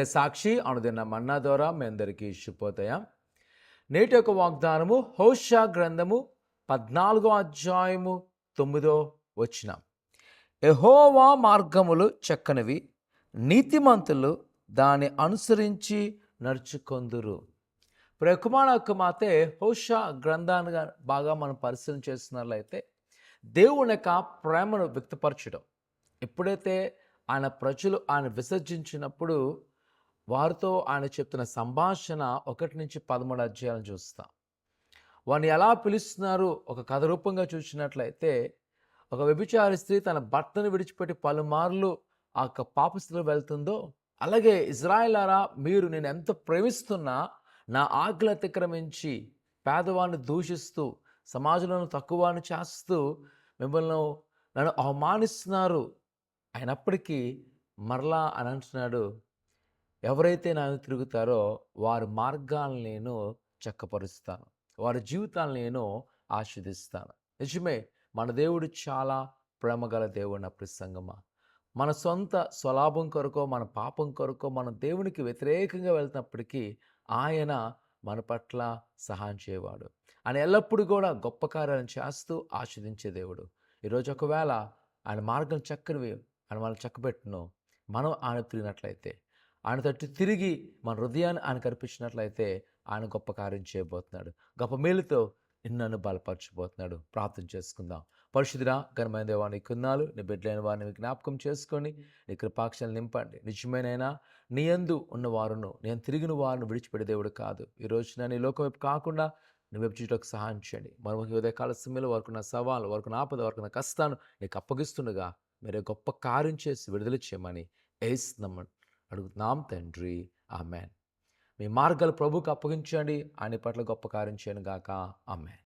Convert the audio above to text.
సత్య సాక్షి అనుదిన మన్నా ద్వారా మీ అందరికీ శుభోదయం. నేటి యొక్క వాగ్దానము హోషా గ్రంథము 14వ అధ్యాయము 9వ వచనం. యెహోవా మార్గములు చక్కనివి, నీతిమంతులు దాన్ని అనుసరించి నడుచుకొందురు. కుమార కుమార్తె హోషా గ్రంథాన్ని బాగా మనం పరిశీలన చేస్తున్నట్లయితే దేవుని యొక్క ప్రేమను వ్యక్తపరచడం. ఎప్పుడైతే ఆయన ప్రజలు ఆయన విసర్జించినప్పుడు వారితో ఆయన చెప్తున్న సంభాషణ 1-13 అధ్యాయాలను చూస్తాం. వారిని ఎలా పిలుస్తున్నారు ఒక కథ రూపంగా చూసినట్లయితే, ఒక వ్యభిచారి స్త్రీ తన భర్తను విడిచిపెట్టి పలుమార్లు ఆ యొక్క పాపస్థితిలో వెళ్తుందో, అలాగే ఇజ్రాయేలారా, మీరు నేను ఎంత ప్రేమిస్తున్నా నా ఆజ్ఞలు అతిక్రమించి పేదవాడిని దూషిస్తూ సమాజంలో తక్కువని చేస్తూ మిమ్మల్ని నన్ను అవమానిస్తున్నారు. అయినప్పటికీ మరలా అని అంటున్నాడు, ఎవరైతే నన్ను తిరుగుతారో వారి మార్గాలను నేను చక్కపరుస్తాను, వారి జీవితాలను నేను ఆస్వాదిస్తాను. నిజమే, మన దేవుడు చాలా ప్రేమగల దేవుడు. నా ప్రసంగమా, మన సొంత స్వలాభం కొరకో మన పాపం కొరకో మనం దేవునికి వ్యతిరేకంగా వెళ్తున్నప్పటికీ ఆయన మన పట్ల సహాయం చేయవాడు. ఆయన ఎల్లప్పుడూ కూడా గొప్ప కార్యాలను చేస్తూ ఆస్వాదించే దేవుడు. ఈరోజు ఒకవేళ ఆయన మార్గం చక్కనివి ఆయన మనం చక్కబెట్టును, మనం ఆయన తిరిగినట్లయితే, ఆయన తట్టు తిరిగి మన హృదయాన్ని ఆయన కనిపించినట్లయితే ఆయన గొప్ప కార్యం చేయబోతున్నాడు. గొప్ప మేలుతో నిన్ను బలపరచబోతున్నాడు. ప్రార్థన చేసుకుందాం. పరిశుద్ధుడా, ఘనమైన దేవా, నీ కొన్నాళ్ళు నీ బిడ్డలైన వారిని జ్ఞాపకం చేసుకొని నీ కృపాక్షలు నింపండి. నిజమేనైనా నీ యందు ఉన్నవారును నేను తిరిగిన వారిని విడిచిపెడే దేవుడు కాదు. ఈరోజు నీ లోకం వైపు కాకుండా నువ్వు వైపు చూడటకు సహాయం చేయండి. మనం ఉదయకాల సమయంలో వరకున్న సవాలు, వరకున్న ఆపద, వరకున్న కష్టాన్ని నీకు అప్పగిస్తుండగా మీరే గొప్ప కార్యం చేసి విడుదల చేయమని యేసునామమున అడుగుతున్నాం తండ్రి, ఆమెన్. మీ మార్గాలు ప్రభువుకు అప్పగించండి. ఆయన పట్ల గొప్ప కార్యం చేయను గాక. ఆమెన్.